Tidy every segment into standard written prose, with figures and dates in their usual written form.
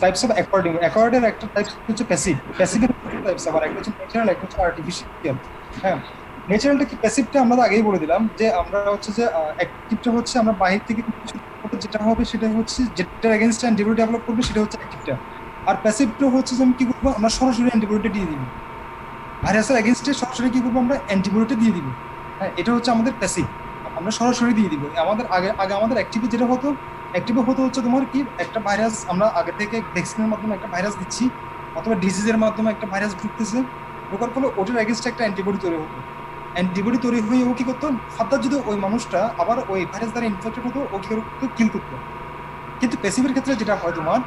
Types of অ্যাকর্ডের একটা types হচ্ছে passive, প্যাসিভের types আবার একটা হচ্ছে ন্যাচারাল, একটা হচ্ছে আর্টিফিশিয়াল। হ্যাঁ, ন্যাচারালটা কি প্যাসিভটা আমরা তো আগেই বলে দিলাম যে আমরা হচ্ছে যে অ্যাক্টিভটা হচ্ছে আমরা বাহির থেকে কিছু যেটা হবে সেটা হচ্ছে যেটা এগেইনস্ট অ্যান্টিবডি ডেভেলপ করবে সেটা হচ্ছে অ্যাক্টিভটা। আর প্যাসিভটা হচ্ছে যে আমি কি করবো, আমরা সরাসরি অ্যান্টিবডিটা দিয়ে দিব, ভাইরাসের এগেইনস্টে সরাসরি কি করবো আমরা অ্যান্টিবডিটা দিয়ে দিব। হ্যাঁ, এটা হচ্ছে আমাদের প্যাসিভ, আমরা সরাসরি দিয়ে দিব। আমাদের আগে আগে আমাদের অ্যাক্টিভে যেটা হতো, অ্যাক্টিভে হতো হচ্ছে তোমার কি একটা ভাইরাস আমরা আগে থেকে ভ্যাকসিনের মাধ্যমে একটা ভাইরাস দিচ্ছি, অথবা ডিজিজের মাধ্যমে একটা ভাইরাস ঢুকতেছে, ঢোকার ফলে ওটার এগেইনস্টে একটা অ্যান্টিবডি তৈরি হতো। অ্যান্টিবডি তৈরি হয়ে ও কি করতো, ফার্দার যদি ওই মানুষটা আবার ওই ভাইরাস দ্বারা ইনফেক্টেড হতো, ও কি করতো, কিল করতো। কিন্তু প্যাসিভের ক্ষেত্রে যেটা হয় তোমার,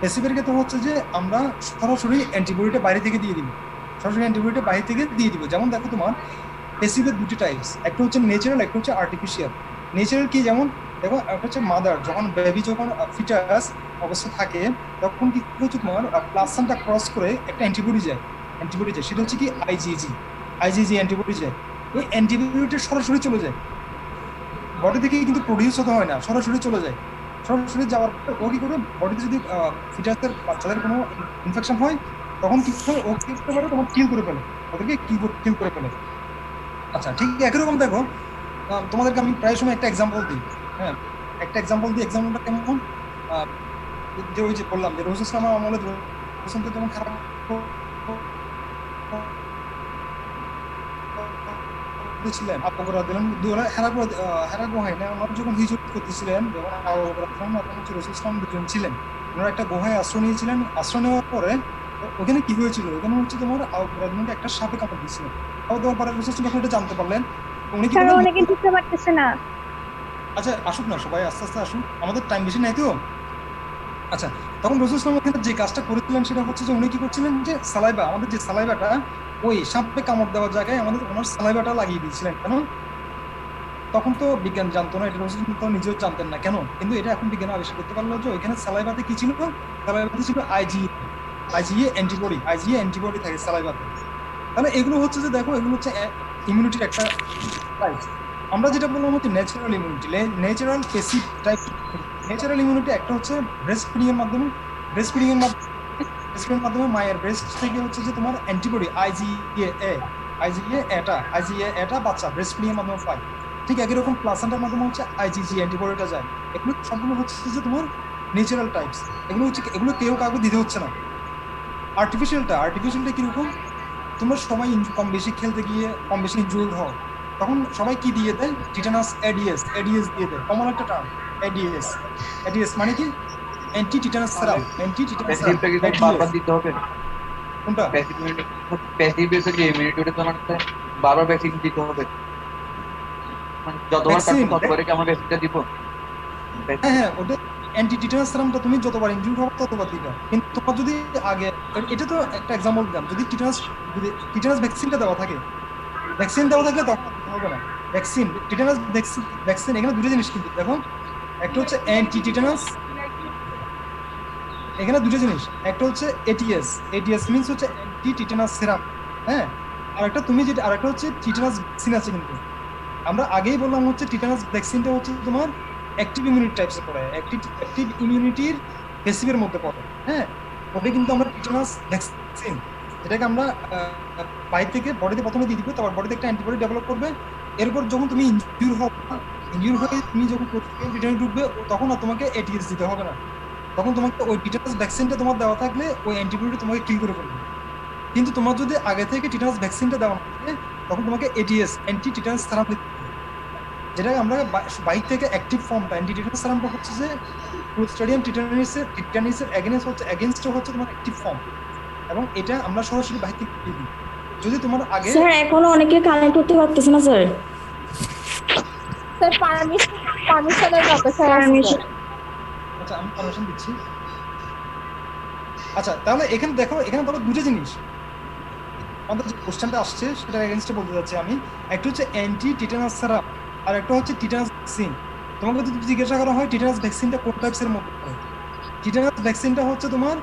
প্যাসিভের ক্ষেত্রে হচ্ছে যে আমরা সরাসরি অ্যান্টিবডিটা বাইরে থেকে দিয়ে দিব, সরাসরি অ্যান্টিবডিটা বাইরে থেকে দিয়ে দিব। যেমন দেখো তোমার প্যাসিভের দুটি টাইপস, একটা হচ্ছে ন্যাচারাল, একটা হচ্ছে আর্টিফিশিয়াল। ন্যাচারাল কি, যেমন দেখো একটা হচ্ছে মাদার যখন বেবি যখন ফিটাস অবস্থা থাকে, তখন কি হচ্ছে তোমার প্লাসেন্টা ক্রস করে একটা অ্যান্টিবডি যায়, অ্যান্টিবডি যায়, সেটা হচ্ছে কি আইজিজি, আইজিজি অ্যান্টিবডি যায়। ওই অ্যান্টিবডিটা সরাসরি চলে যায় বডি থেকে, কিন্তু প্রডিউস হতে হয় না, সরাসরি চলে যায়। সরাসরি যাওয়ার পর ও কি করে, বডিতে যদি ফিটাসের বাচ্চাদের কোনো ইনফেকশন হয়, তখন কি হয়, ও কি করতে পারে, তোমার কিল করে ফেলে, ওদেরকে কিল করে ফেলে। আচ্ছা, ঠিক একই রকম দেখো, তোমাদেরকে আমি প্রায় সময় একটা এক্সাম্পল দিই। হ্যাঁ, একটা এক্সাম্পল দিই, এক্সাম্পলটা কেমন, আহ, যে ওই যে বললাম যে রসুল ইসলামের আমলে রসুলকে যেমন খারাপ ছিলেন, আবু বকর রাদিয়াল্লাহু আনহু হেরা গুহায় না, ওনারা যখন হিজরত করতেছিলেন, যখন আবু বকর রাদিয়াল্লাহু আনহু এবং হচ্ছে রাসূল সাল্লাল্লাহু আলাইহি ওয়াসাল্লাম দুজন ছিলেন, ওনারা একটা গুহায় আশ্রয় নিয়েছিলেন। আশ্রয় নেওয়ার পরে ওখানে কি হয়েছিল, ওখানে হচ্ছে তোমার আবু বকর রাদিয়াল্লাহু আনহুকে একটা সাপে কামড় দিয়েছিল। কামড় দেওয়ার পরে রাসূল সাল্লাল্লাহু আলাইহি ওয়াসাল্লাম যখন এটা জানতে পারলেন, উনি কি স্যার করলেন, অনেকে বুঝতে পারতেছে না। আচ্ছা আসুক না সবাই, আস্তে আস্তে আসুন, আমাদের টাইম বেশি নাই তো। আচ্ছা, তখন রসুল ইসলাম ওখানে যে কাজটা করেছিলেন সেটা হচ্ছে যে উনি কি করছিলেন, যে সালাইবা, আমাদের যে সালাইবাটা, ওই সাপে কামড় দেওয়ার জায়গায় আমাদের ওনার সালাইবাটা লাগিয়ে দিয়েছিলেন। কেন? তখন তো বিজ্ঞান জানতো না, এটা রসুল তো নিজেও জানতেন না কেন, কিন্তু এটা এখন বিজ্ঞান আবিষ্কার করতে পারলো যে ওইখানে সালাইবাতে কি ছিল, সালাইবাতে ছিল IG, IGA antibody, IGA antibody থাকে সালাইবাতে। তাহলে এগুলো হচ্ছে যে দেখো, এগুলো হচ্ছে ইমিউনিটির একটা টাইপ। আমরা যেটা বললাম হচ্ছে natural immunity, natural passive type. Natural immunity একটা হচ্ছে ব্রেস্ট ফিডিং এর মাধ্যমে, ব্রেস্ট ফিডিং এর মাধ্যমে, ব্রেস্ট ফিডিং এর মাধ্যমে মায়ের ব্রেস্ট থেকে হচ্ছে যে তোমার অ্যান্টিবডি আইজিএ, আইজিএ এটা বাচ্চা ব্রেস্ট ফিডিং এর মাধ্যমে পায়। ঠিক একই রকম প্লাসেন্টার মাধ্যমে হচ্ছে আইজিজি অ্যান্টিবডিটা যায়। এগুলো সবগুলো হচ্ছে যে তোমার ন্যাচারাল টাইপস। এগুলো হচ্ছে, এগুলো কেউ কাউকে দিতে হচ্ছে না। আর্টিফিশিয়ালটা কিরকম, তোমরা সবাই কম বেশি খেলতে গিয়ে কম বেশি ইনজুর্ড হও, তখন সবাই কি দিয়ে দেয়, টিটানাস এডিএস, এডিএস দিয়ে দেয়, কমন একটা টার্ম, এডিএস। এডিএস মানে কি, অ্যান্টি টিটানাস তাহলে সেরাম, অ্যান্টি টিটানাস সেরাম, প্যাসিভটা কি তখন এটিএস। বারবার দিতে হবে? কোনটা? প্যাসিভ ইমিউনিটি, প্যাসিভ এসে যে ইমিউনিটিটা তোমার হচ্ছে বারবার ভ্যাকসিন দিতে হবে, মানে যতবার কাটবো ভ্যাকসিন, ততবারই কি আমার ভ্যাকসিনটা দিব? হ্যাঁ হ্যাঁ, ওটা অ্যান্টি টিটানাস সেরামটা তুমি যতবার ইনজুর হবে ততবার দিবা। কিন্তু তোমার যদি আগে, এটা তো একটা এক্সাম্পল দিলাম, যদি টিটানাস, যদি টিটানাস ভ্যাকসিনটা দেওয়া থাকে, ভ্যাকসিন দেওয়া থাকলে তখন দিতে হবে না। ভ্যাকসিন, টিটানাস ভ্যাকসিন, ভ্যাকসিন এখানে দুটো জিনিস কিন্তু দেখো, একটা হচ্ছে অ্যান্টি টিটানাস, এখানে দুটো জিনিস, একটা হচ্ছে এটিএস, এটিএস মিন্স হচ্ছে অ্যান্টি টিটানাস সিরাম। হ্যাঁ, আর একটা তুমি যেটা, আর একটা হচ্ছে টিটানাস ভ্যাকসিন আছে কিন্তু। আমরা আগেই বললাম হচ্ছে টিটানাস ভ্যাকসিনটা হচ্ছে তোমার অ্যাক্টিভ ইমিউনিটি টাইপসে পড়ে, অ্যাক্টিভ ইমিউনিটির প্যাসিভের মধ্যে পড়ে। হ্যাঁ, ওটা কিন্তু আমরা টিটানাস ভ্যাকসিন, যেটাকে আমরা বাইরে থেকে বডিতে প্রথমে দিয়ে দিব, তারপর বডিতে একটা অ্যান্টিবডি ডেভেলপ করবে। এরপর যখন তুমি ইনজিউর হবে, ইনজিউর হয়ে তুমি যখন রিটার্ন ঢুকবে, তখন আর তোমাকে এটিএস দিতে হবে না, তখন তোমাকে ওই টিটানাস ভ্যাকসিনটা তোমার দেওয়া থাকলে ওই অ্যান্টিবডি তোমাকে কিল করে ফেলবে। কিন্তু তোমার যদি আগে থেকে টিটানাস ভ্যাকসিনটা দেওয়া না থাকে, তখন তোমাকে এটিএস, অ্যান্টি টিটানাস সেরাম দিতে হবে। যেটা আমরা বাইর থেকে অ্যাক্টিভ ফর্মটা, অ্যান্টি টিটানাস সেরামটা হচ্ছে যে ক্লোস্ট্রিডিয়াম টিটানিসের এগেনস্ট হচ্ছে তোমার অ্যাক্টিভ ফর্ম, এবং এটা আমরা সরাসরি বাইরে থেকে দিয়ে দিই। যদি তোমার আগে, স্যার এখনো অনেকে কানেক্ট করতে পারতেছে না স্যার। স্যার পারমিশনের অপেক্ষায় আছে স্যার। আচ্ছা আমি পারমিশন দিচ্ছি। আচ্ছা, তাহলে এখানে দেখো, এখানে ধরো দুটো জিনিস আমাদের যে কোশ্চেনটা আসছে সেটার এগেইনস্টে বলতে যাচ্ছি আমি। একটা হচ্ছে অ্যান্টি টিটানাস সেরাম, আর একটা হচ্ছে টিটানাস ভ্যাকসিন। তোমাকে যদি জিজ্ঞাসা করা হয় টিটানাস ভ্যাকসিনটা কোন টাইপসের মধ্যে পড়ে, টিটানাস ভ্যাকসিনটা হচ্ছে তোমার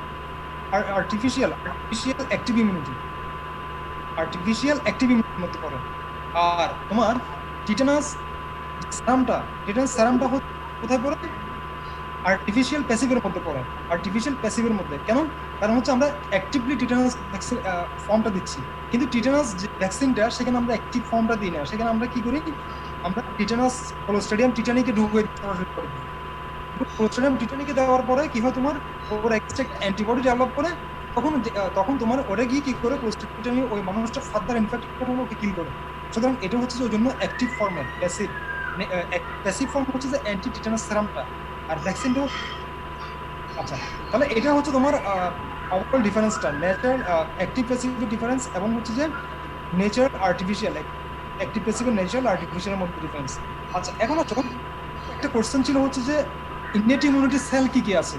artificial active immunity, artificial active ইমিউনিটির মধ্যে পড়ে। আর তোমার টিটানাস সেরামটা, টিটানাস সেরামটা হচ্ছে কোথায় পড়ে, আর্টিফিশিয়াল প্যাসিভের মধ্যে পড়ে। আর্টিফিশিয়াল প্যাসিভের মধ্যে কেন? কারণ হচ্ছে আমরা অ্যাক্টিভলি টিটানাস ভ্যাকসিন ফর্মটা দিচ্ছি, কিন্তু টিটানাস যে ভ্যাকসিনটা সেখানে আমরা অ্যাক্টিভ ফর্মটা দিই না, সেখানে আমরা কি করি, আমরা টিটানাস ক্লোস্ট্রিডিয়াম টিটানিকে ঢুকিয়ে সরাসরি করে দিই। ক্লোস্ট্রিডিয়াম টিটানিকে দেওয়ার পরে কি হয়, তোমার ওর এক্সট্রা অ্যান্টিবডি ডেভেলপ করে, তখন তোমার ওরা গিয়ে কি করে ক্লোস্ট্রিডিয়াম টিটানি ওই মানুষটা ফার্দার ইনফেক্ট করে ওকে কিল করে। সুতরাং এটা হচ্ছে যে ওই জন্য অ্যাক্টিভ ফর্মের প্যাসিভ, প্যাসিভ ফর্ম হচ্ছে যে অ্যান্টি টিটানাস সেরামটা, আর ভ্যাকসিনটা। আচ্ছা, তাহলে এটা হচ্ছে তোমার ওভারঅল ডিফারেন্সটা, ন্যাচারাল অ্যাক্টিভ প্যাসিভের ডিফারেন্স এবং হচ্ছে যে নেচারাল আর্টিফিশিয়াল, অ্যাক্টিভ প্যাসিভের ন্যাচারাল আর্টিফিশিয়ালের মধ্যে ডিফারেন্স। আচ্ছা, এখন হচ্ছে একটা কোশ্চেন ছিল হচ্ছে যে ইননেট ইমিউনিটি সেল কি কি আছে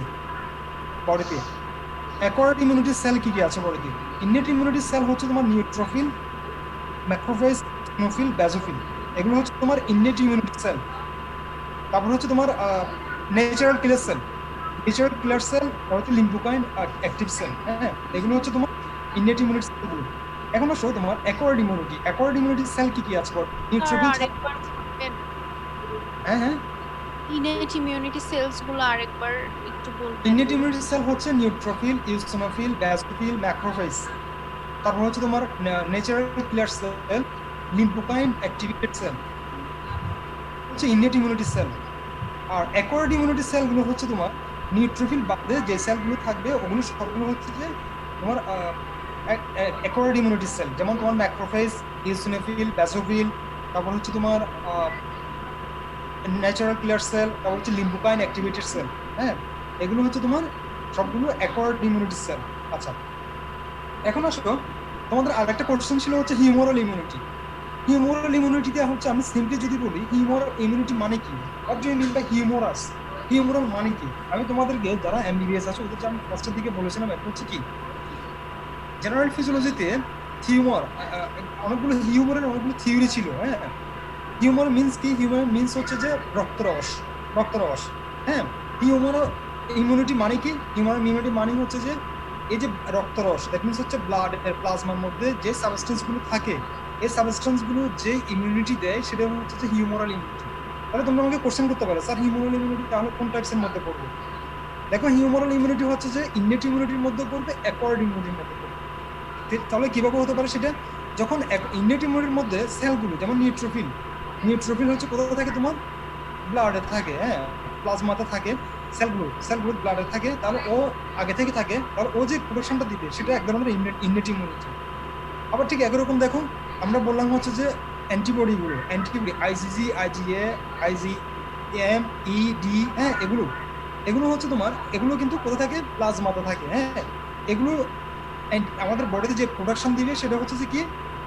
বডিতে, অ্যাকোয়ার্ড ইমিউনিটি সেল কি কি আছে বডিতে। ইননেট ইমিউনিটি সেল হচ্ছে তোমার নিউট্রোফিল, ম্যাক্রোফেজ, ইনোফিল, ব্যাজোফিল, এগুলো হচ্ছে তোমার ইননেট ইমিউনিটি সেল। তারপর হচ্ছে তোমার ন্যাচারাল কিলার সেল, ন্যাচারাল কিলার সেল হচ্ছে লিম্ফোকাইন অ্যাক্টিভ সেল, হ্যাঁ, এগুলো হচ্ছে তোমার ইননেট ইমিউনিটি সেলগুলো। এখন আসো তোমার acquired immunity, acquired immunity cell কি কি আছে নিউট্রোফিল। আরেকবার বলবেন? হ্যাঁ হ্যাঁ, ইনেট ইমিউনিটি সেলস গুলো আরেকবার একটু বলবেন? ইননেট ইমিউনিটি সেল হচ্ছে নিউট্রোফিল, ইওসিনোফিল, ব্যাসোফিল, ম্যাক্রোফেজ। তারপর হচ্ছে তোমার ন্যাচারাল কিলার সেল, লিম্ফোকাইন অ্যাক্টিভেটেড সেল হচ্ছে ইননেট ইমিউনিটি সেল। আর অ্যাকোয়ার্ড ইমিউনিটি সেলগুলো হচ্ছে তোমার নিউট্রোফিল বাদে যে সেলগুলো থাকবে ওগুলো সবগুলো হচ্ছে যে তোমার অ্যাকোয়ার্ড ইমিউনিটি সেল, যেমন তোমার ম্যাক্রোফেজ, ইওসিনোফিল, ব্যাসোফিল, তারপর হচ্ছে তোমার ন্যাচারাল কিলার সেল, তারপর হচ্ছে লিম্ফোকাইন অ্যাক্টিভেটেড সেল, হ্যাঁ, এগুলো হচ্ছে তোমার সবগুলো অ্যাকোয়ার্ড ইমিউনিটি সেল। আচ্ছা, এখন আসো তোমাদের আরেকটা কোশ্চেন ছিল হচ্ছে হিউমোরাল ইমিউনিটি। হিউমোরাল ইমিউনিটিতে হচ্ছে আমি সিম্পলি যদি বলি হিউমোরাল ইমিউনিটি মানে কি, what do you mean by humorous, humoral মানে কি। আমি তোমাদেরকে যারা এমবিবিএস আছে ওদের আমি ফার্স্টের দিকে বলেছিলাম এটা হচ্ছে কি, জেনারেল ফিজিওলজিতে হিউমার অনেকগুলো হিউমারের অনেকগুলো থিওরি ছিল, হ্যাঁ। হিউমার মিন্স কি, হিউমার মিন্স হচ্ছে যে রক্তরস, রক্তরস, হ্যাঁ। হিউমার ইমিউনিটি মানে কি, হিউমার ইমিউনিটি মানে হচ্ছে যে এই যে রক্তরস, দ্যাট মিন্স হচ্ছে ব্লাড এর প্লাজমার মধ্যে যে সাবস্টেন্স গুলো থাকে, এই সাবস্টেন্স গুলো যে ইমিউনিটি দেয় সেটা হচ্ছে যে হিউমারাল ইমিউনিটি। তাহলে তোমরা আমাকে কোশ্চেন করতে পারো, স্যার হিউমারাল ইমিউনিটি তাহলে কোন টাইপসের মধ্যে পড়বে। দেখো, হিউমারাল ইমিউনিটি হচ্ছে যে ইননেট ইমিউনিটির মধ্যে পড়বে, অ্যাকোয়ার্ড ইমিউনিটির মধ্যে পড়বে। তাহলে কিভাবে হতে পারে সেটা, যখন ইননেট ইমিউনিটির মধ্যে সেলগুলো যেমন নিউট্রোফিল, নিউট্রোফিল হচ্ছে কোথাও থাকে, তোমার ব্লাডে থাকে, হ্যাঁ, প্লাজমাতে থাকে, সেলগুলো ব্লাডে থাকে, তাহলে ও আগে থেকে থাকে, তাহলে ও যে প্রোটেকশনটা দিবে সেটা এক ধরনের ইননেট ইমিউনিটি। আবার ঠিক একরকম দেখো, আমরা বললাম হচ্ছে যে অ্যান্টিবডিগুলো, antibody IgG, IgA, IgM, IgD, হ্যাঁ, এগুলো হচ্ছে তোমার, এগুলো কিন্তু কোথায় থাকে, প্লাজমাতে থাকে, হ্যাঁ। এগুলো আমাদের বডিতে যে প্রোডাকশন দিবে সেটা হচ্ছে যে কি,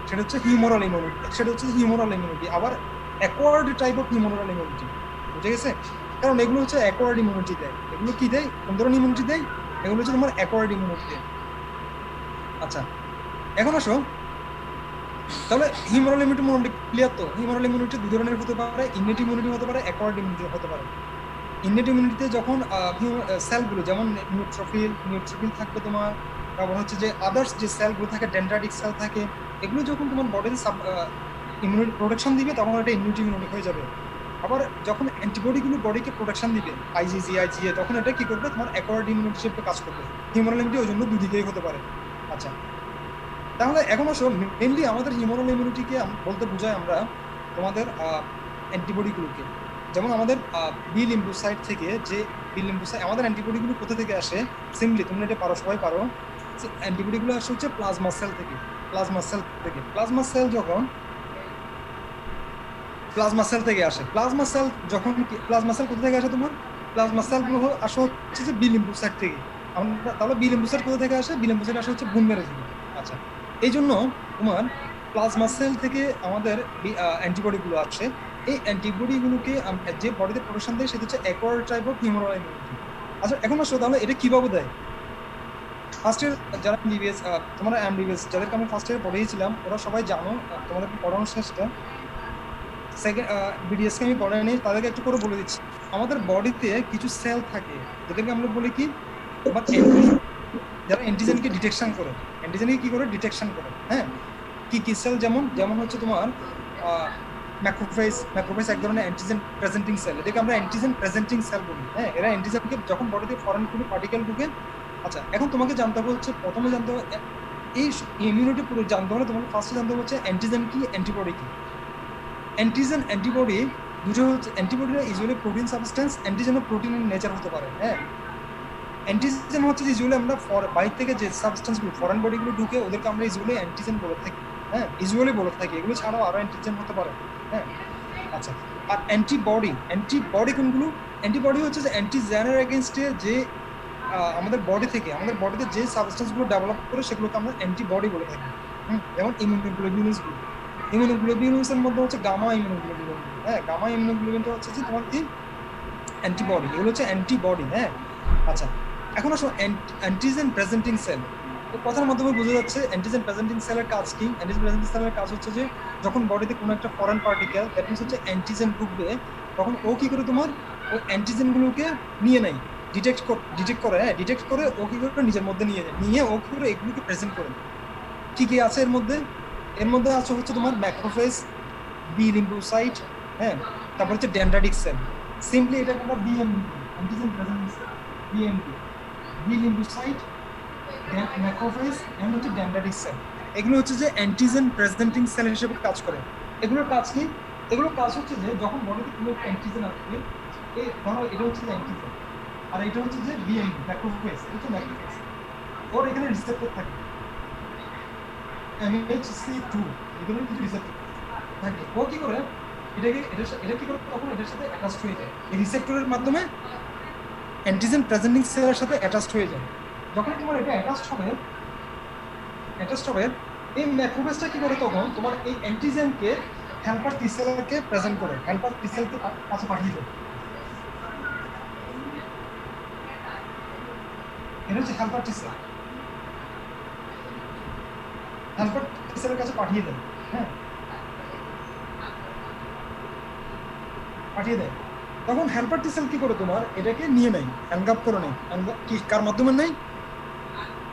সেটা হচ্ছে হিউমারাল ইমিউনিটি, সেটা হচ্ছে হিউমারাল ইমিউনিটি। আবার acquired type of humeral immunity, বুঝে গেছে? কারণ এগুলো হচ্ছে অ্যাকোয়ার্ড ইমিউনিটি দেয়। এগুলো কি দেয়, কোন ধরনের ইমিউনিটি দেয়, এগুলো হচ্ছে তোমার অ্যাকোয়ার্ড ইমিউনিটি দেয়। আচ্ছা, এখন আসো তাহলে হিউমারাল ইমিউনিটি মোটামুটি ক্লিয়ার তো। হিউমারাল ইমিউনিটি দুই ধরনের হতে পারে, ইননেট ইমিউনিটি হতে পারে, অ্যাকোয়ার্ড ইমিউনিটি হতে পারে। ইননেট ইমিউনিটিতে যখন সেলগুলো যেমন নিউট্রোফিল থাকবে তোমার, তারপর হচ্ছে যে আদার্স যে সেলগুলো থাকে, ডেন্ড্রাইটিক সেল থাকে, এগুলো যখন তোমার বডিতে ইমিউনিটি প্রোটেকশন দিবে তখন এটা ইমিউনিটি হয়ে যাবে। আবার যখন অ্যান্টিবডিগুলো বডিকে প্রোটেকশন দিবে, আইজিজি, আইজিএ, তখন এটা কি করবে, তোমার অ্যাকোয়ার্ড ইমিউনিটি হিসেবে কাজ করবে। হিউমারাল ইমিউনিটি ওই জন্য দুই দিকেই হতে পারে। আচ্ছা, তাহলে এখন আসো মেনলি আমাদের হিউমারাল ইমিউনিটিকে বলতে বোঝায় আমরা তোমাদের অ্যান্টিবডিগুলোকে, যেমন আমাদের বি লিম্ফোসাইট থেকে যে বি লিম্ফোসাইট, আমাদের অ্যান্টিবডিগুলো কোথা থেকে আসে, সিম্পলি তোমরা এটা পারো, সবাই পারো, অ্যান্টিবডিগুলো আসে হচ্ছে প্লাজমা সেল থেকে। প্লাজমা সেল যখন প্লাজমা সেল থেকে আসে, প্লাজমা সেল কোথা থেকে আসে, তোমার প্লাজমা সেলগুলো আসে হচ্ছে যে বি লিম্ফোসাইট থেকে। তাহলে বি লিম্ফোসাইট কোথা থেকে আসে, বি লিম্ফোসাইট আসে হচ্ছে বোন ম্যারো থেকে। আচ্ছা, এই জন্য তোমার প্লাজমা সেল থেকে আমাদের অ্যান্টিবডিগুলো আসে। এই অ্যান্টিবডিগুলোকে যে বডিতে প্রোটেকশন দেয় সেটা হচ্ছে acquired type of humeral immunity. আচ্ছা, এখন আসো তাহলে এটা কিভাবে দেয়। ফার্স্ট ইয়ার যারা এমবিবিএস, তোমরা এমবিবিএস যাদেরকে আমি ফার্স্ট ইয়ার পড়িয়েছিলাম ওরা সবাই জানো, তোমাদেরকে পড়ানোর শেষটা সেকেন্ড বিডিএসকে আমি পড়াইনি, তাদেরকে একটু করে বলে দিচ্ছি। আমাদের বডিতে কিছু সেল থাকে যেটাকে আমরা বলি কি, যারা অ্যান্টিজেনকে ডিটেকশন করে, অ্যান্টিজেনকে কি করে ডিটেকশন করে, হ্যাঁ। কি সেল, যেমন হচ্ছে তোমার ম্যাক্রোফেজ এক ধরনের অ্যান্টিজেন প্রেজেন্টিং সেল, এটাকে আমরা অ্যান্টিজেন প্রেজেন্টিং সেল বলি। হ্যাঁ, এরা অ্যান্টিজেনকে যখন বডিতে ফরেন কোনো পার্টিকেল ঢুকে। আচ্ছা, এখন তোমাকে জানতে হবে হচ্ছে, প্রথমে জানতে হবে এই ইমিউনিটি পুরো জানতে হলে তোমাকে ফার্স্টে জানতে হবে হচ্ছে অ্যান্টিজেন কি, অ্যান্টিবডি কি। অ্যান্টিজেন অ্যান্টিবডি দুটো হচ্ছে, অ্যান্টিবডিটা ইউজুয়ালি প্রোটিন সাবস্টেন্স, অ্যান্টিজেনও প্রোটিনের নেচার হতে পারে। হ্যাঁ, অ্যান্টিজেন হচ্ছে ইউজুয়ালি আমরা বাইরে থেকে যে সাবস্টেন্সগুলো ফরেন বডিগুলো ঢুকে ওদেরকে আমরা ইউজুয়ালি অ্যান্টিজেন বলে থাকি। হ্যাঁ, ইউজুয়ালি বলে থাকি, এগুলো ছাড়াও আরো অ্যান্টিজেন হতে পারে। হ্যাঁ, আচ্ছা, আর অ্যান্টিবডি কোনগুলো? অ্যান্টিবডি হচ্ছে যে অ্যান্টিজেনের এগেইনস্টে যে আমাদের বডিতে যে সাবস্টেন্সগুলো ডেভেলপ করে সেগুলোকে আমরা অ্যান্টিবডি বলে থাকি। যেমন ইমিউনোগ্লোবিউলিনসের মধ্যে হচ্ছে গামা ইমিউনোগ্লোবিউলিন। হ্যাঁ, গামা ইমিউনোগ্লোবিউলিনটা হচ্ছে যে তোমার কি অ্যান্টিবডি, এগুলো হচ্ছে অ্যান্টিবডি। হ্যাঁ, আচ্ছা, এখন আসো অ্যান্টিজেন প্রেজেন্টিং সেল। কথার মাধ্যমে বোঝা যাচ্ছে অ্যান্টিজেন প্রেজেন্টিং সেলের কাজ কি। অ্যান্টিজেন প্রেজেন্টিং সেলের কাজ হচ্ছে যে যখন বডিতে কোনো একটা ফরেন পার্টিকেল, দ্যাট মিনস হচ্ছে অ্যান্টিজেন ঢুকবে, তখন ও কি করে তোমার ওই অ্যান্টিজেনগুলোকে নিয়ে নেয়, ডিটেক্ট করে। হ্যাঁ, ডিটেক্ট করে ও কি করে নিজের মধ্যে নিয়ে যায়, নিয়ে ও কি করে এগুলোকে প্রেজেন্ট করে। কি কি আছে এর মধ্যে? আছে হচ্ছে তোমার ম্যাক্রোফেজ, বি লিম্ফোসাইট, হ্যাঁ, তারপর হচ্ছে ডেনড্রাইটিক সেল। সিম্পলি এটা আমরা BMP, antigen presenting cell, BMP, B lymphocyte, macrophage and হচ্ছে ডেনড্রাইটিক সেল। এগুলো হচ্ছে যে অ্যান্টিজেন প্রেজেন্টিং সেল হিসেবে কাজ করে। এগুলোর কাজ কি? এগুলোর কাজ হচ্ছে যে যখন বডিতে কোনো অ্যান্টিজেন আসবে, এই ধরো এটা হচ্ছে অ্যান্টিজেন, আর এটা হচ্ছে যে বিএমপি, ম্যাক্রোফেজ, এটা হচ্ছে ম্যাক্রোফেজ। ওর এখানে রিসেপ্টর থাকে MHC2, এগুলো কিছু রিসেপ্টর থাকে। ও কি করে এটা কি করে তখন এটার সাথে অ্যাটাচড হয়ে যায়, এই রিসেপ্টরের মাধ্যমে অ্যান্টিজেন প্রেজেন্টিং সেলের সাথে অ্যাটাচড হয়ে যায়। যখন তোমার এটা অ্যাটাচড হবে, এই ম্যাক্রোফেজটা কি করে তখন তোমার এই অ্যান্টিজেনকে হেল্পার টি সেলকে প্রেজেন্ট করে, হেল্পার টি সেলকে কাছে পাঠিয়ে দেয়। এটা হচ্ছে হেল্পার টি সেল, হেল্পার টি সেলের কাছে পাঠিয়ে দেয়। হ্যাঁ, পাঠিয়ে দেয়। তখন হেল্পার টি সেল কি করে তোমার এটাকে নিয়ে নেয়, এনগাপ করে নেয়। কি কার মাধ্যমে নেয়?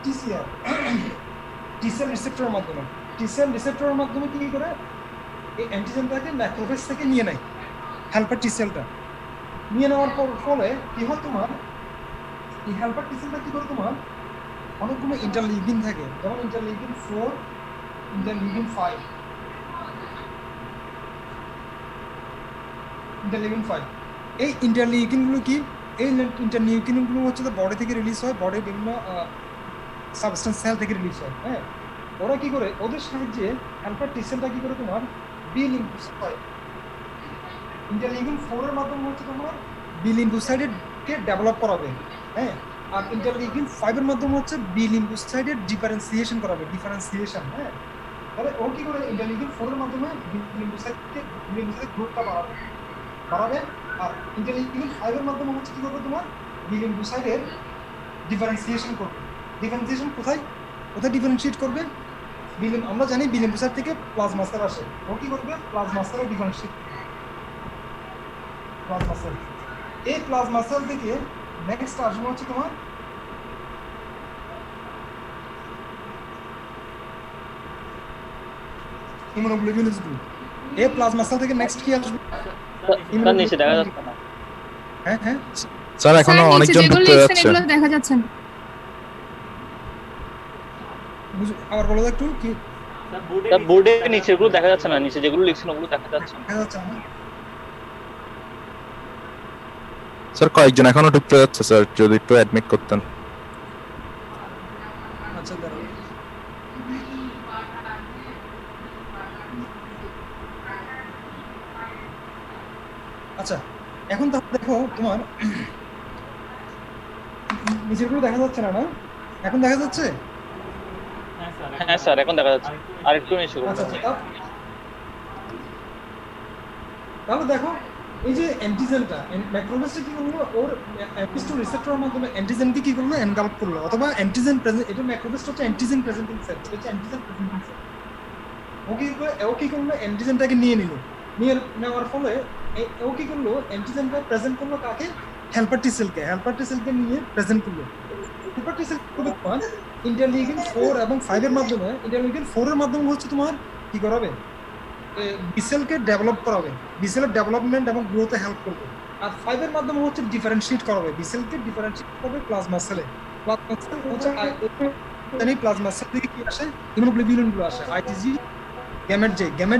টিসিআর, টি সেল রিসেপ্টরের মাধ্যমে। টি সেল রিসেপ্টরের মাধ্যমে কি করে এই অ্যান্টিজেনটাকে ম্যাক্রোফেজ থেকে নিয়ে নেয়, হেল্পার টি সেলটা নিয়ে নেওয়ার ফলে কি হয় তোমার এই হেল্পার টি সেলটা কি করে তোমার অনেকগুলো ইন্টারলিউকিন থাকে, যেমন ইন্টারলিউকিন 4, ইন্টারলিউকিন 5, এই ইন্টারলিউকিনগুলো কি? এই ইন্টারলিউকিনগুলো হচ্ছে বডি থেকে রিলিজ হয়, বডির বিভিন্ন সাবস্টেন্স সেল থেকে রিলিজ হয়। হ্যাঁ, ওরা কি করে ওদের সাহায্যে হেল্পার টি সেলটা কি করে তোমার বি লিম্ফোসাইট, ইন্টারলিউকিন 4 এর মাধ্যমে হচ্ছে তোমার বি লিম্ফোসাইটকে ডেভেলপ করাবে। হ্যাঁ, আর ইন্টারলিউকিন 5 এর মাধ্যমে হচ্ছে বি লিম্ফোসাইটের ডিফারেন্সিয়েশন করাবে, হ্যাঁ, তাহলে ও কি করে ইন্টারলিউকিন 4 এর মাধ্যমে বি লিম্ফোসাইট গ্রোথটা বাড়াবে, আর ইন্টারলিউকিন 5 এর মাধ্যমে হচ্ছে কি করবে তোমার বি লিম্ফোসাইটের ডিফারেন্সিয়েশন করবে। ডিফারেন্সিয়েশন কোথায় ডিফারেন্সিয়েট করবে? আমরা জানি বি লিম্ফোসাইট থেকে প্লাজমা সেল আসে, ও কি করবে প্লাজমা সেলে ডিফারেন্সিয়েট, প্লাজমা সেল। এই প্লাজমা সেল থেকে নেক্সট আসবে হচ্ছে তোমার ইমিউনোগ্লোবিউলিনসগুলো। এই প্লাজমা সেল থেকে নেক্সট কি আসবে? স্যার নিচে দেখা যাচ্ছে না। হ্যাঁ হ্যাঁ স্যার এখনো অনেকজন ঢুকতে যাচ্ছে। দেখা যাচ্ছে না। আবার বলো একটু কি? স্যার বোর্ডে নিচেগুলো দেখা যাচ্ছে না, নিচে যেগুলো লিখছেন ওগুলো দেখা যাচ্ছে না। দেখা যাচ্ছে না? স্যার কয়েকজন এখনো ঢুকতে যাচ্ছে স্যার, যদি একটু অ্যাডমিট করতেন। আচ্ছা দাঁড়াও। আচ্ছা, এখন তাহলে দেখো তোমার নিচেরগুলো দেখা যাচ্ছে না? এখন দেখা যাচ্ছে? হ্যাঁ স্যার এখন দেখা যাচ্ছে, আর একটু নিচে করুন। আচ্ছা, তাহলে দেখো এই যে অ্যান্টিজেনটা ম্যাক্রোফেজটা কি করলো, ওর অ্যাপিস্টো রিসেপ্টরের মাধ্যমে অ্যান্টিজেনকে কি করলো এনগালপ করলো, অথবা অ্যান্টিজেন প্রেজেন্ট, এটা ম্যাক্রোফেজটা হচ্ছে অ্যান্টিজেন প্রেজেন্টিং সেল, এটা হচ্ছে অ্যান্টিজেন প্রেজেন্টিং সেল। ও কি করলো অ্যান্টিজেনটাকে নিয়ে নেওয়ার ফলে ও কি করলো অ্যান্টিজেনটা প্রেজেন্ট করলো কাকে? হেল্পার টি সেলকে নিয়ে প্রেজেন্ট করলো। হেল্পার টি সেল করবে তোমার ইন্টারলিউকিন 4 এবং 5 এর মাধ্যমে। ইন্টারলিউকিন 4 এর মাধ্যমে হচ্ছে তোমার কি করাবে বিসেলকে ডেভেলপ করাবে, বিসেলের ডেভেলপমেন্ট এবং গ্রোথে হেল্প করবে। আর 5 এর মাধ্যমে হচ্ছে ডিফারেন্সিয়েট করাবে, বিসেলকে ডিফারেন্সিয়েট করবে প্লাজমা সেলে। প্লাজমা সেল হচ্ছে জানি প্লাজমা সেল থেকে কি আসে, ইমিউনোগ্লোবিউলিন গুলো আসে, আইটিজি, গ্যামেট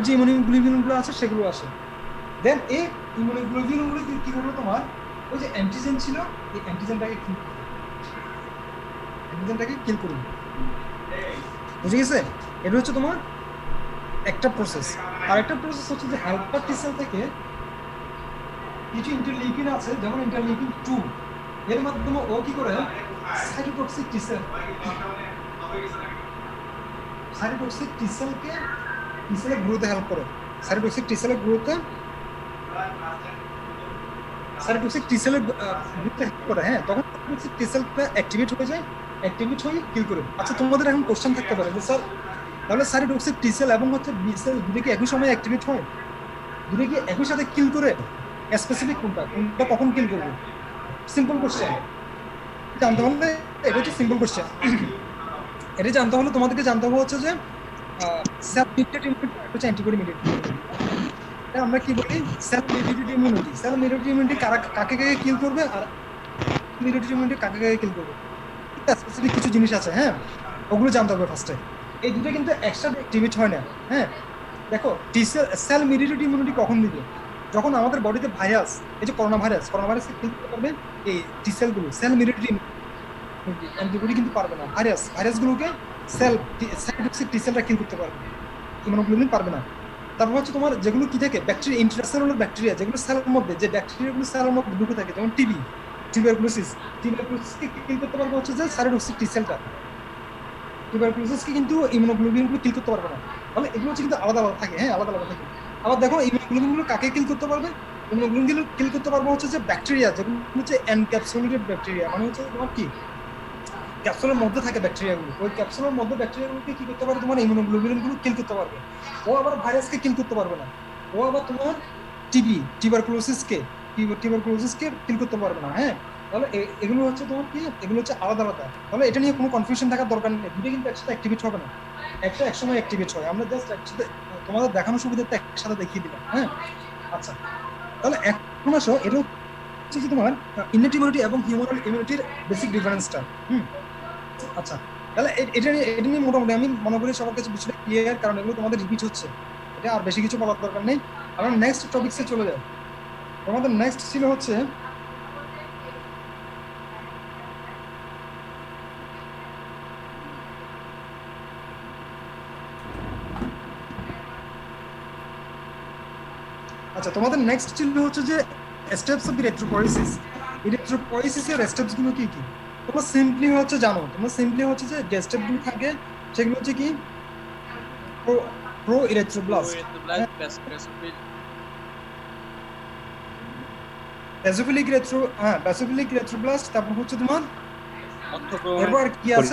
যে ইমিউনোগ্লোবিউলিন গুলো আছে সেগুলো আসে। দেন এই ইমিউনোগ্লোবিউলিন গুলো কি করবে, তোমার ওই যে অ্যান্টিজেন ছিল এই অ্যান্টিজেনটাকে কিল করবে। বুঝে গেছে? এটা হচ্ছে তোমার একটা প্রসেস। আর একটা প্রসেস হচ্ছে যে হেল্পার টি সেল থেকে কিছু ইন্টারলিউকিন আছে, যেমন ইন্টারলিউকিন 2, এর মাধ্যমে ও কি করে সাইটোটক্সিক টি সেলের গ্রোথে হেল্প করে, সাইটোটক্সিক টি সেলের গ্রোথে হেল্প করে। হ্যাঁ, তখন সাইটোটক্সিক টি সেলটা অ্যাক্টিভেট হয়ে কিল করে। আচ্ছা, তোমাদের এখন কোশ্চেন থাকতে পারে যে স্যার তাহলে সাইটোটক্সিক টি সেল এবং হচ্ছে বি সেল দুটো কি একই সময় অ্যাক্টিভেট হয়, দুটো কি একই সাথে কিল করে? স্পেসিফিক কোনটা কখন কিল করবে? সিম্পল কোশ্চেন জানতে হলে, এটা হচ্ছে সিম্পল কোশ্চেন। এটা জানতে হলে তোমাদেরকে জানতে হবে হচ্ছে যে সেল মিডিয়েটেড ইমিউনিটি হচ্ছে অ্যান্টিবডি মিডিয়েটেড ইমিউনিটি। এটা আমরা কি বলি? Cell mediated immunity. Cell mediated immunity কাকে কিল করবে আর মিডিয়েটেড ইমিউনিটি কাকে কিল করবে, স্পেসিফিক কিছু জিনিস আছে। হ্যাঁ, ওগুলো জানতে হবে ফার্স্টে। এই দুটো কিন্তু একসাথে অ্যাক্টিভেট হয় না। হ্যাঁ, দেখো সেল মিডিয়েটেড ইমিউনিটি কখন দিবে? যখন আমাদের বডিতে ভাইরাস, এই যে করোনা ভাইরাসকে কিল করতে পারবে এই টি সেলগুলো। সেল মিডিয়েটেড অ্যান্টিবডি কিন্তু পারবে না, ভাইরাসগুলোকে সাইটোটক্সিক টি সেলটা কিল করতে পারবে, ইমিউনোগ্লোবিউলিন পারবে না। তারপর হচ্ছে তোমার যেগুলো কি থাকে, ব্যাকটেরিয়া, ইন্ট্রাসেলুলার ব্যাকটেরিয়া, যেগুলো সেলের মধ্যে, যে ব্যাকটেরিয়াগুলো সেলের মধ্যে ঢুকে থাকে, যেমন টিউবারকুলোসিসকে কিল করতে পারবে হচ্ছে যে সাইটোটক্সিক টি সেলটা। টিউবারকুলোসিসকে কিন্তু ইমিউনোগ্লোবিউলিনগুলো কিল করতে পারবে না। তাহলে এগুলো হচ্ছে কিন্তু আলাদা থাকে। হ্যাঁ, আলাদা থাকে। আবার দেখো ইমিউনোগ্লোবিউলিনগুলো কাকে কিল করতে পারবে? ইমিউনোগ্লোবিউলিনগুলো কিল করতে পারবে হচ্ছে যে ব্যাকটেরিয়া, যেগুলো হচ্ছে এনক্যাপসুলেটেড ব্যাকটেরিয়া, মানে হচ্ছে তোমার কি ক্যাপসুলের মধ্যে থাকে ব্যাকটেরিয়াগুলো। ওই ক্যাপসুলের মধ্যে ব্যাকটেরিয়াগুলোকে কি করতে পারে, তোমার ইমিউনোগ্লোবিউলিনগুলো কিল করতে পারবে। ও আবার ভাইরাসকে কিল করতে পারবে না। ও আবার তোমার টিউবারকুলোসিসকে কিল করতে পারবে না। হ্যাঁ, তাহলে এগুলো হচ্ছে তোমার কি, এগুলো হচ্ছে আলাদা। তাহলে এটা নিয়ে কোনো কনফিউশন থাকার দরকার নেই। দুটো কিন্তু একসাথে অ্যাক্টিভেট হবে না, একটা একসময় অ্যাক্টিভেট হয়। আমরা জাস্ট একসাথে তোমাদের দেখানোর সুবিধাতে একসাথে দেখিয়ে দিলাম। হ্যাঁ, আচ্ছা, তাহলে এখন আসো, এটা হচ্ছে যে তোমার ইননেট ইমিউনিটি এবং হিউম্যান ইমিউনিটির বেসিক ডিফারেন্সটা। আচ্ছা, তাহলে এটা নিয়ে মোটামুটি আমি মনে করি সবার কাছে বিষয়টা ক্লিয়ার, কারণ এগুলো তোমাদের রিপিট হচ্ছে, এটা আর বেশি কিছু বলার দরকার নেই। আমরা নেক্সট টপিকসে চলে যাই। তোমাদের নেক্সট ছিল হচ্ছে আচ্ছা, তোমাদের নেক্সট ছিল হচ্ছে যে স্টেপস অফ ইলেকট্রোপোরেসিস। ইলেকট্রোপোরেসিসের স্টেপস গুলো কি? তোমরা সিম্পলি হচ্ছে জানো, যে স্টেপগুলো থাকে সেগুলো হচ্ছে কি, প্রো ইলেকট্রোব্লাস্ট, বেসোফিলিক ইলেকট্রোব্লাস্ট, তারপর হচ্ছে তোমার এরপর কি আছে,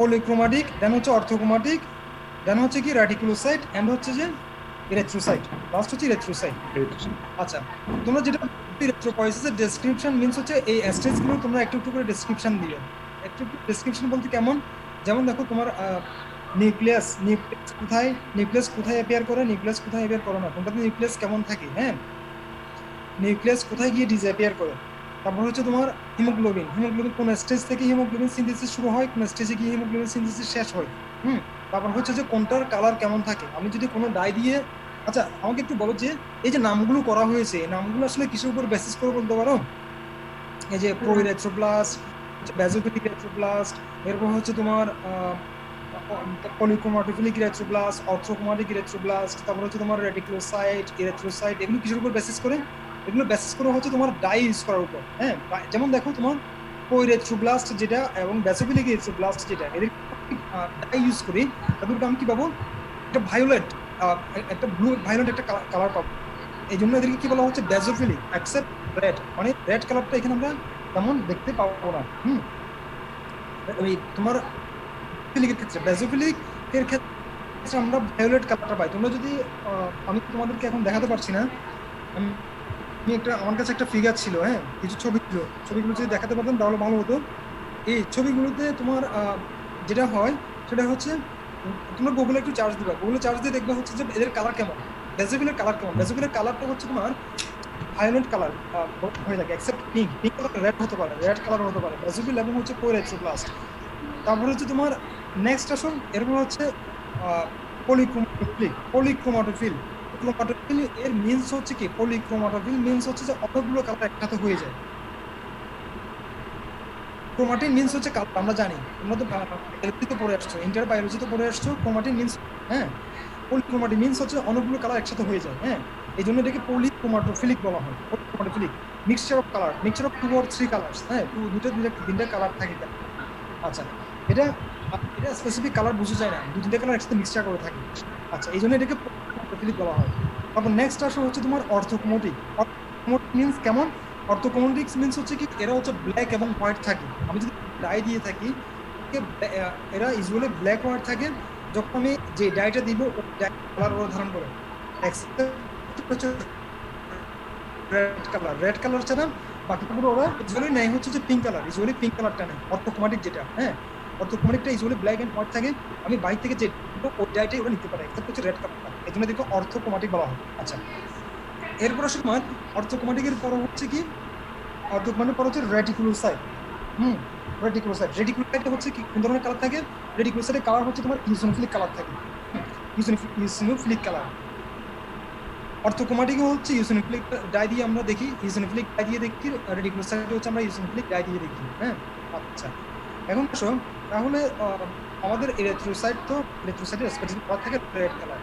পলিক্রোমাটিক, দেন হচ্ছে অর্থোক্রোমাটিক, দেন হচ্ছে কি রেটিকুলোসাইট, এন্ড হচ্ছে যে ইলেকট্রোসাইট, লাস্ট হচ্ছে ইলেকট্রোসাইট। আচ্ছা, তোমরা যেটা ইলেকট্রোপোরেসিসের ডেসক্রিপশন মিন্স হচ্ছে এই স্টেজগুলো তোমরা একটু করে ডেসক্রিপশন দিবে। একটু ডেসক্রিপশন বলতে কেমন, যেমন দেখো তোমার নিউক্লিয়াস কোথায় অ্যাপিয়ার করে, নিউক্লিয়াস কোথায় অ্যাপিয়ার করে না, কোনটাতে নিউক্লিয়াস কেমন থাকে। হ্যাঁ, নিউক্লিয়াস কোথায় গিয়ে ডিসঅ্যাপিয়ার করে। তারপর হচ্ছে তোমার হিমোগ্লোবিন কোন স্টেজ থেকে হিমোগ্লোবিন সিনথেসিস শুরু হয়, কোন স্টেজে গিয়ে হিমোগ্লোবিন সিনথেসিস শেষ হয়। তারপর হচ্ছে যে কোনটার কালার কেমন থাকে। আমি যদি কোনো ডাই দিয়ে, আচ্ছা আমাকে একটু বলো যে এই যে নামগুলো করা হয়েছে, এই নামগুলো আসলে কিসের উপর বেসিস করে বলতে পারো? এই যে প্রো ইলেকট্রোব্লাস্ট, বেসোফিলিক ইলেকট্রোব্লাস্ট, এরপর হচ্ছে তোমার পলিক্রোমাটোফিলিক ইলেকট্রোব্লাস্ট, অর্থোক্রোমাটিক ইলেকট্রোব্লাস্ট, তারপর হচ্ছে তোমার রেটিকুলোসাইট, ইলেকট্রোসাইট, এগুলো কিসের উপর বেসিস করে? এগুলো বেসিস করে হচ্ছে তোমার ডাই ইউজ করার উপর। হ্যাঁ, যেমন দেখো তোমার প্রো ইলেকট্রোব্লাস্ট যেটা এবং বেসোফিলিক ইলেকট্রোব্লাস্ট যেটা, এদের ডাই ইউজ করি, তাদেরকে আমি কি পাবো, একটা ভায়োলেট, একটা ব্লু ভায়োলেট একটা কালার পাবো। এই জন্য এদেরকে কি বলা হচ্ছে, বেসোফিলিক, এক্সেপ্ট রেড, মানে রেড কালারটা এখানে আমরা তেমন দেখতে পাবো না। ওই তোমার বেসোফিলিক এর ক্ষেত্রে আমরা ভায়োলেট কালারটা পাই। তোমরা যদি আমি তোমাদেরকে এখন দেখাতে পারছি না, আমি আমার কাছে একটা ফিগার ছিল, হ্যাঁ, কিছু ছবিগুলো যদি দেখাতে পারতাম তাহলে ভালো হতো। এই ছবিগুলোতে তোমার যেটা হয় সেটা হচ্ছে তোমরা গুগলে একটু চার্জ দিবা, গুগলে চার্জ দিয়ে দেখবা হচ্ছে যে এদের কালার কেমন, বেসোফিলের কালার কেমন। বেসোফিলের কালারটা হচ্ছে তোমার ভায়োলেট কালার হয়ে থাকে, except pink, pink colour red হতে পারে, রেড কালার হতে পারে বেসোফিল এবং হচ্ছে কোয়েলেথ্রোপ্লাস্ট। তারপর হচ্ছে তোমার নেক্সট আসুন, এরপর হচ্ছে পলিক্রোমাটোফিল। পলিক্রোমাটোফিল পলিক্রোমাটোফিল এর মিনস হচ্ছে কি, পলিক্রোমাটোফিল মিনস হচ্ছে যে অনেকগুলো কালার একসাথে হয়ে যায়। ক্রোমাটিন মিনস হচ্ছে কালার, আমরা জানি, তোমরা তো বায়োলজিতে পড়ে আসছো, ইন্টার বায়োলজিতে পড়ে আসছো ক্রোমাটিন মিনস, হ্যাঁ পলিক্রোমাটিন মিনস হচ্ছে অনেকগুলো কালার একসাথে হয়ে যায়, হ্যাঁ এই জন্য এটাকে পলিক্রোমাটোফিলিক বলা হয়। Polychromatophilic mixture of colour, mixture of 2 or 3 colours, হ্যাঁ তিনটা কালার থাকে। আচ্ছা এটা এটা স্পেসিফিক কালার বোঝা যায় না, 2-3টা কালার একসাথে মিক্সচার করে থাকে। আচ্ছা এই জন্য এটাকে পলিক্রোমাটোফিলিক বলা হয়। তারপর নেক্সট আসো হচ্ছে তোমার অর্থোক্রোমাটিক। অর্থোক্রোমাটিক মিনস কেমন, অর্থোক্রোমাটিক্স মিনস হচ্ছে কি এরা হচ্ছে ব্ল্যাক এবং হোয়াইট থাকে। আমি যদি ডাই দিয়ে থাকি এরা ইউজুয়ালি ব্ল্যাক হোয়াইট থাকে, যখন আমি যে ডাইটা দিব ওই ডাই কালার ওরা ধারণ করে। রেড কালার, রেড কালার ছাড়া বাকিগুলো ওরা ইউজুয়ালি নেয় হচ্ছে যে পিঙ্ক কালার, ইউজুয়ালি পিঙ্ক কালারটা নেয় অর্থোক্রোমাটিক যেটা, হ্যাঁ অর্থোক্রোমাটিকটা ইউজুয়ালি ব্ল্যাক এন্ড হোয়াইট থাকে, আমি বাইরে থেকে যে ওই ডাইটাই ওরা নিতে পারে, এক্সেপ্ট হচ্ছে রেড কালারটা, এই জন্য দেখো অর্থোক্রোমাটিক বলা হয়। আচ্ছা এরপর আসলে তোমার অর্থোক্রোমাটিকের পর হচ্ছে কি, অর্থোক্রোমাটিক পর হচ্ছে রেটিকুলোসাইট। রেটিকুলোসাইট, রেটিকুলোসাইট হচ্ছে কি কোন ধরনের কালার থাকে, রেটিকুলোসাইটের কালার হচ্ছে তোমার ইউসিনোফিলিক কালার থাকে, ইউসিনোফিলিক কালার। অর্থোক্রোমাটিক হচ্ছে ইউসিনোফিলিক ডাই দিয়ে আমরা দেখি, ইউসিনোফিলিক ডাই দিয়ে দেখি, রেটিকুলোসাইট হচ্ছে আমরা ইউসিনোফিলিক ডাই দিয়ে দেখি, হ্যাঁ আচ্ছা এখন আসো তাহলে আমাদের এরিথ্রোসাইট, তো এরিথ্রোসাইটের স্পেসিফিক কালার থাকে রেড কালার,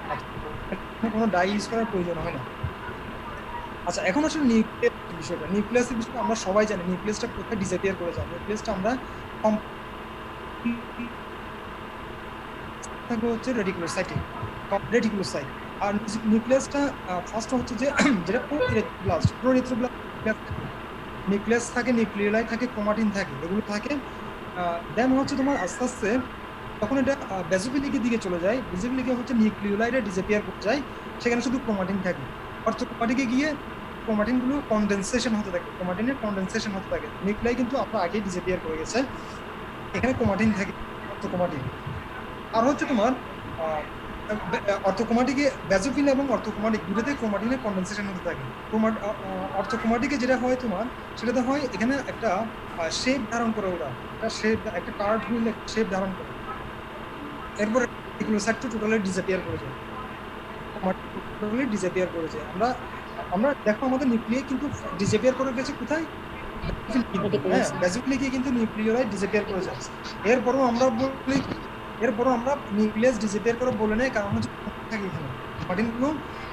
কোনো ডাই ইউজ করার প্রয়োজন হয় না। আচ্ছা এখন আসলে নিউক্লিয়াস বিষয়টা, নিউক্লিয়াসের বিষয়টা আমরা সবাই জানি, নিউক্লিয়াসটা কোথায় ডিসঅ্যাপিয়ার করে যায়, নিউক্লিয়াসটা আমরা থাকে হচ্ছে রেটিকুলোসাইটে, রেটিকুলোসাইট। আর নিউক্লিয়াসটা ফার্স্ট হচ্ছে যে যেটা প্রোইরেথ্রোব্লাস্ট, নিউক্লিয়াস থাকে, নিউক্লিয়াই থাকে, ক্রোমাটিন থাকে, এগুলো থাকে। দেন হচ্ছে তোমার আস্তে আস্তে তখন এটা বেসোফিলিকের দিকে চলে যায়, বেসোফিলিকে হচ্ছে নিউক্লিওলাইডে ডিসঅ্যাপিয়ার করে যায়, সেখানে শুধু ক্রোমাটিন থাকে। অর্থোক্রোমাটিকে গিয়ে ক্রোমাটিনগুলো কনডেনসেশন হতে থাকে, ক্রোমাটিনের কনডেনসেশন হতে থাকে, নিউক্লিয়াই কিন্তু আপনার আগেই ডিসঅ্যাপিয়ার করে গেছে, এখানে ক্রোমাটিন থাকে অর্থোক্রোমাটিক। আর হচ্ছে তোমার অর্থোক্রোমাটিকে বেসোফিল এবং অর্থোক্রোমাটিক দুটোতে ক্রোমাটিনের কনডেনসেশন হতে থাকে। অর্থোক্রোমাটিকে যেটা হয় তোমার সেটাতে হয় এখানে একটা শেপ ধারণ করে, ওরা একটা শেপ, একটা কার্ভ মিলে শেপ ধারণ করে, এরপর রেটিকুলোসাইটটা টোটালি ডিসঅ্যাপিয়ার করে যায়, টোটালি ডিসঅ্যাপিয়ার করে যায়। আমরা দেখো আমাদের নিউক্লিয়াস কিন্তু ডিসঅ্যাপিয়ার করে গেছে কোথায়, হ্যাঁ বেসিক্যালি কিন্তু নিউক্লিয়াস ডিসঅ্যাপিয়ার করে যায়। এরপরও আমরা বলি, এরপরও আমরা নিউক্লিয়াস ডিসঅ্যাপিয়ার করে বলে নেই, কারণ হচ্ছে থাকে এখানে ক্রোমাটিনগুলো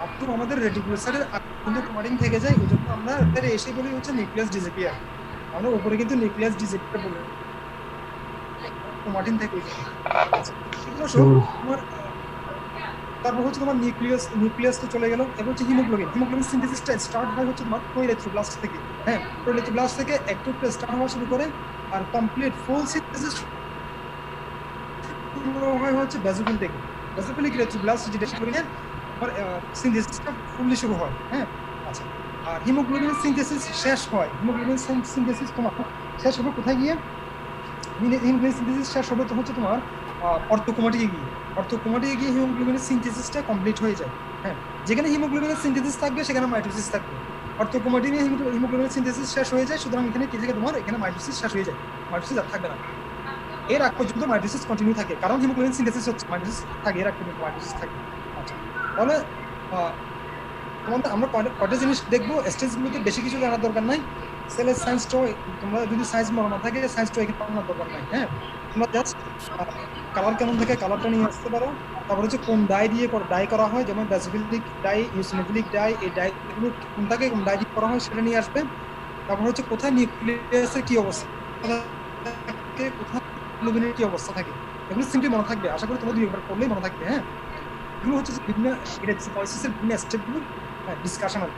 আপ টু আমাদের রেটিকুলোসাইটের কিন্তু ক্রোমাটিন থেকে যায়, ওই জন্য আমরা এসে বলি হচ্ছে নিউক্লিয়াস ডিসঅ্যাপিয়ার, আমরা উপরে কিন্তু নিউক্লিয়াস ডিসঅ্যাপিয়ার বলি, ক্রোমাটিন থেকে তোমার। তারপর হচ্ছে তোমার নিউক্লিয়াস তো চলে গেল, এবার হচ্ছে হিমোগ্লোবিন। হিমোগ্লোবিন সিনথেসিসটা স্টার্ট হয় হচ্ছে তোমার প্রোইরেথ্রোব্লাস্ট থেকে, হ্যাঁ প্রোইরেথ্রোব্লাস্ট থেকে একটু একটু স্টার্ট হওয়া শুরু করে, আর কমপ্লিট ফুল সিনথেসিস হয় হচ্ছে বেসোফিল থেকে। বেসোফিলিক রেথ্রোব্লাস্ট যেটা শুরু করে তোমার সিনথেসিসটা ফুললি শুরু হয়, হ্যাঁ আচ্ছা। আর হিমোগ্লোবিনের সিনথেসিস শেষ হয়, হিমোগ্লোবিন সিনথেসিস তোমার শেষ হবে কোথায় গিয়ে, হিমোগ্লোবিন সিনথেসিস শেষ হবে তো হচ্ছে তোমার অর্থোক্রোমাটিকে গিয়ে, অর্থোক্রোমাটিকে গিয়ে হিমোগ্লোবিনের সিনথেসিসটা কমপ্লিট হয়ে যায়, হ্যাঁ যেখানে হিমোগ্লোবিনের সিনথেসিস থাকবে সেখানে মাইটোসিস থাকবে, অর্থোক্রোমাটিকে হিমোগ্লোবিনের সিনথেসিস শেষ হয়ে যায়, সুতরাং এখানে কি থাকে তোমার, এখানে মাইটোসিস শেষ হয়ে যায়, মাইটোসিস আর থাকবে না, এর আগ পর্যন্ত মাইটোসিস কন্টিনিউ থাকে, কারণ হিমোগ্লোবিন সিনথেসিস হচ্ছে মাইটোসিস থাকে, এর আগ পর্যন্ত মাইটোসিস থাকে। আচ্ছা তাহলে তোমাদের আমরা কয়টা জিনিস দেখবো, স্টেজগুলোতে বেশি কিছু জানার দরকার নাই, সেলের সায়েন্সটাও তোমরা যদি সায়েন্স মনে থাকে সায়েন্সটাও এখানে পড়ানোর দরকার নাই, হ্যাঁ তোমরা জাস্ট কালার কেমন থাকে কালারটা নিয়ে আসতে পারো, তারপর হচ্ছে কোন ডাই দিয়ে ডাই করা হয়, যেমন বেসোফিলিক ডাই, ইউসিনোফিলিক ডাই, এই ডাইগুলো কোনটাকে কোন ডাই দিয়ে করা হয় সেটা নিয়ে আসবে। তারপর হচ্ছে কোথায় নিউক্লিয়াসের কি অবস্থা, কোথায় হিমোগ্লোবিনের কি অবস্থা থাকে, এগুলো সিম্পলি মনে থাকবে, আশা করি তোমরা 2 বার পড়লেই মনে থাকবে, হ্যাঁ এগুলো হচ্ছে বিভিন্ন এর বিভিন্ন স্টেপগুলো ডিসকাশন হবে।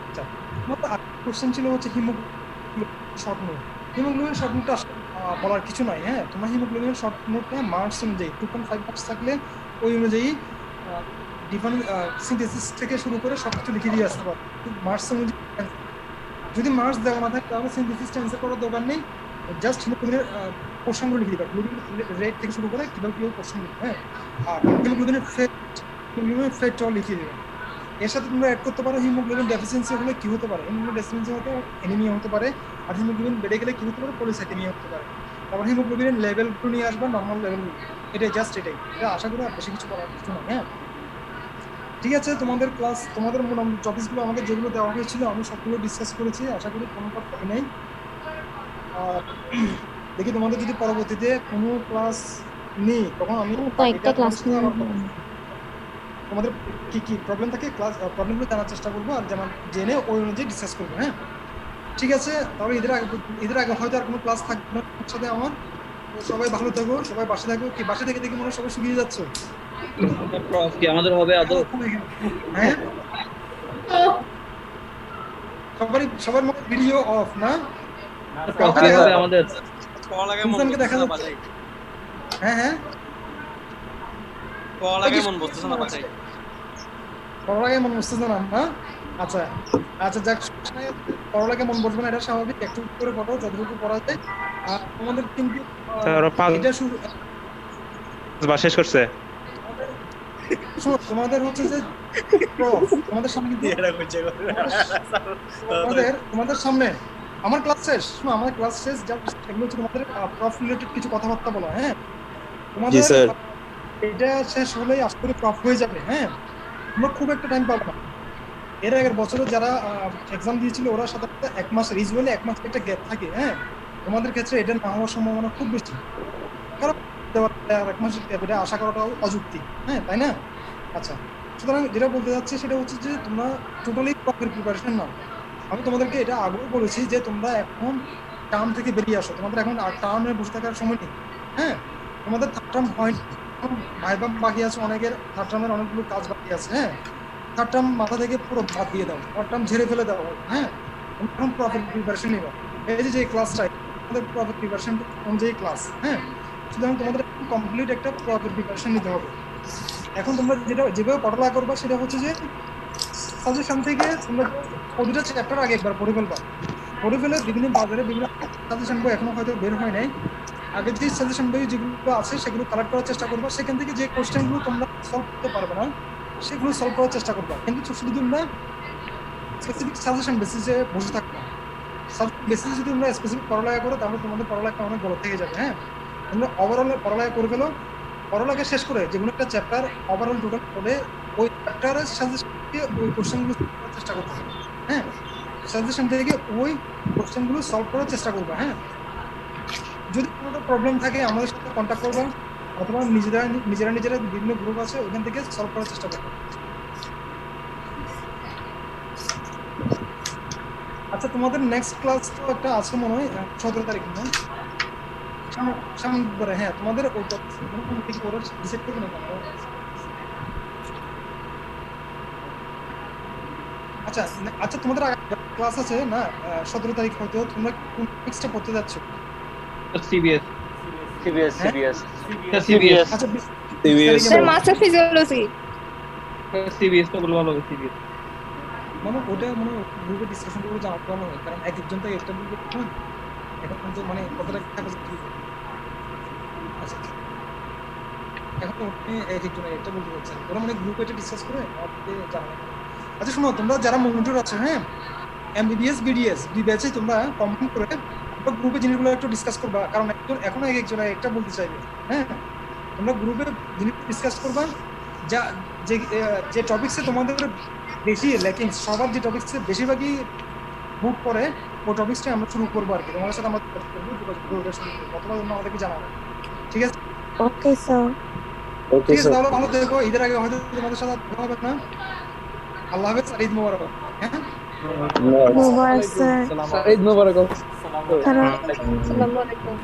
আচ্ছা কোশ্চেন ছিল হচ্ছে haemoglobin short note. Haemoglobin short নোটটা বলার কিছু নাই, হ্যাঁ তোমার হিমোগ্লোবিন শর্ট নোটটা মার্কস অনুযায়ী 2.5 মার্কস থাকলে ওই অনুযায়ী ডিফারেন্ট সিনথেসিস থেকে শুরু করে সব কিছু লিখে দিয়ে আসতে পারো মার্কস অনুযায়ী। যদি মার্কস দেওয়া না থাকে তাহলে সিনথেসিসটা অ্যান্সার করার দরকার নেই, জাস্ট হিমোগ্লোবিনের পোর্শনগুলো লিখে দিবা, গ্লোবিন রেট থেকে শুরু করে কিভাবে কিভাবে পোর্শন লিখবে, হ্যাঁ। আর হিমোগ্লোবিনের ফেটটাও লিখিয়ে দিবে। এর সাথে তোমরা অ্যাড করতে পারো হিমোগ্লোবিন ডেফিসিয়েন্সি হলে কি হতে পারে, হিমোগ্লোবিন ডেফিসিয়েন্সি হতে অ্যানিমিয়া হতে পারে, আর হিমোগ্লোবিন বেড়ে গেলে কি হতে পারে, পলিসাইথেমিয়া হতে পারে। তারপর হিমোগ্লোবিনের লেভেলগুলো নিয়ে আসবা, নর্মাল লেভেলগুলো, এটাই জাস্ট এটাই, এটা আশা করি আর বেশি কিছু করার কিছু না, হ্যাঁ। ঠিক আছে, তোমাদের ক্লাস তোমাদের টপিকসগুলো আমাদের যেগুলো দেওয়া হয়েছিল আমি সবগুলো ডিসকাস করেছি, আশা করি কোনোটা কমে নেই। আর দেখি তোমাদের যদি পরবর্তীতে কোনো ক্লাস নেই তখন আমি কয়েকটা ক্লাস তোমাদের কি কি প্রবলেম থাকে ক্লাস প্রবলেমগুলো জানার চেষ্টা করবো, আর যেমন জেনে ওই অনুযায়ী ডিসকাস করবো, হ্যাঁ। ঠিক আছে, তাহলে এদের আগে হয়তো আর কোনো ক্লাস থাকবে না তোমার সাথে আমার। তো সবাই ভালো থাকো, সবাই বাসে থাকো। কি বাসে থেকে দেখি মনে হয় সবাই শুকিয়ে যাচ্ছ? প্রফ কি আমাদের হবে আদৌ? হ্যাঁ, সবার মধ্যে ভিডিও অফ না? প্রফ কি হবে আমাদের? ইনসানকে দেখা যাচ্ছে। হ্যাঁ হ্যাঁ, পড়ালেখায় মন বসতেছে না না? আচ্ছা আচ্ছা, যাক, পড়ালেখায় মন বসবে না এটা স্বাভাবিক, একটু করে পড়ো যতটুকু পড়া যায়। আর তোমাদের কিন্তু এটা শুরু শেষ করছে। শোনো, তোমাদের হচ্ছে যে তোমাদের সামনে কিন্তু তোমাদের সামনে আমার ক্লাস শেষ, শোনো আমার ক্লাস শেষ, যা এগুলো হচ্ছে তোমাদের প্রফ রিলেটেড কিছু কথাবার্তা বলা, হ্যাঁ। তোমাদের এটা শেষ হলেই আশা করি প্রফ হয়ে যাবে, হ্যাঁ। তোমরা খুব একটা টাইম পাবো না। এর আগের বছরে যারা এক্সাম দিয়েছিল ওরা সাধারণত 1 মাস, রিজুয়ালি 1 মাস একটা গ্যাপ থাকে, হ্যাঁ। তোমাদের ক্ষেত্রে এটা না হওয়ার সম্ভাবনা খুব বেশি, কারণ 1 মাসের গ্যাপ এটা আশা করাটাও অযৌক্তিক, হ্যাঁ, তাই না? আচ্ছা, সুতরাং যেটা বলতে যাচ্ছি সেটা হচ্ছে যে তোমরা টোটালি প্রফের প্রিপারেশন নাও। আমি তোমাদেরকে এটা আগেও বলেছি যে তোমরা এখন টার্ম থেকে বেরিয়ে আসো, তোমাদের এখন আর টার্মে বসে থাকার সময় নেই, হ্যাঁ। তোমাদের থার্ড টার্ম পয়েন্ট ভাইবা বাকি আছে, অনেকের থার্ড টার্মের অনেকগুলো কাজ বাকি আছে, হ্যাঁ। থার্ড টার্ম মাথা থেকে পুরো বাদ দিয়ে দাও, থার্ড টার্ম ঝেড়ে ফেলে দাও, হ্যাঁ। এখন প্রফের প্রিপারেশন নিবা। এই যে ক্লাসটা তোমাদের প্রফের প্রিপারেশন অনুযায়ী ক্লাস, হ্যাঁ। সুতরাং তোমাদের কমপ্লিট একটা প্রফের প্রিপারেশন নিতে হবে। এখন তোমরা যেভাবে পড়ালেখা করবা সেটা হচ্ছে যে সাজেশন থেকে তোমরা প্রতিটা চ্যাপ্টার আগে একবার পড়ে ফেলে বিভিন্ন বাজারে বিভিন্ন সাজেশন বই এখনো হয়তো বের হয় নাই, আগে যে সাজেশন বই যেগুলো আছে সেগুলো কালেক্ট করার চেষ্টা করবা। সেখান থেকে যে কোশ্চেনগুলো তোমরা সলভ করতে পারবে না সেগুলো সলভ করার চেষ্টা করবা, কিন্তু শুধু তোমরা স্পেসিফিক সাজেশন বেসিসে বসে থাকবা। সাজেশন বেসিসে যদি তোমরা স্পেসিফিক পড়ালেখা করো তাহলে তোমাদের পড়ালেখা অনেক বড় থেকে যাবে, হ্যাঁ। তোমরা ওভারঅল পড়ালেখা করে ফেলো, পড়ালেখা শেষ করে যেগুলো একটা চ্যাপ্টার ওভারঅল টোটাল পড়ে ওই চ্যাপ্টারের সাজেশন থেকে ওই কোশ্চেনগুলো করার চেষ্টা করতে হবে, হ্যাঁ। সাজেশন থেকে ওই কোশ্চেনগুলো সলভ করার চেষ্টা করবা, হ্যাঁ। যদি কোনো প্রবলেম থাকে আমাদের সাথে কন্ট্যাক্ট করবা, অথবা নিজেরা বিভিন্ন গ্রুপ আছে ওখান থেকে সলভ করার চেষ্টা করবা। আচ্ছা, তোমাদের নেক্সট ক্লাস তো একটা আছে মনে হয় 17 তারিখ, না? সামনে পরে, হ্যাঁ। তোমাদের ওই ওরা ডিসাইড করবে না। আচ্ছা আচ্ছা, তোমাদের ক্লাস আছে না 17 তারিখ, হয়তো তোমরা কোন টপিকসটা পড়তে যাচ্ছ? সিবিএস আচ্ছা, স্যার মাস্টার ফিজিওলজি। সিবিএস তো ভালো হবে। সিবিএস মানে ওটা মানে গ্রুপে ডিসকাশন করে জানাতে ভালো হয়, কারণ এক একজন তো একটা গ্রুপে এখন তো মানে কতটা ক্যাপাসিটি। আচ্ছা, এখন এক একজন একটা বলতে পারছেন, ওরা মানে গ্রুপে এটা ডিসকাস করে আমাকে জানাবে। আচ্ছা শোনো, তোমরা যারা মনিটর আছে, হ্যাঁ, এমবিবিএস বিডিএস দুই ব্যাচে তোমরা কম্বাইন করে গ্রুপে জিনিসগুলো একটু ডিসকাস করবা, কারণ এখন এক একজন একটা বলতে চাইবে, হ্যাঁ। তোমরা গ্রুপে জিনিস ডিসকাস করবা, যা যে টপিকসে তোমাদের বেশি ল্যাকিং, সবার যে টপিকসে বেশিরভাগই বুক করে ওই টপিকসটাই আমরা শুরু করবো আর কি। তোমাদের সাথে আমরা অথবা আমাদেরকে জানাবো, ঠিক আছে? Okay sir. ঠিক আছে, তাহলে ভালো থেকো। ঈদের আগে হয়তো তোমাদের সাথে দেখা হবে না। আল্লাহ হাফেজ, ঈদ মোবারক। হ্যাঁ, মোবারক স্যার। ঈদ মোবারক। আসসালামু আলাইকুম।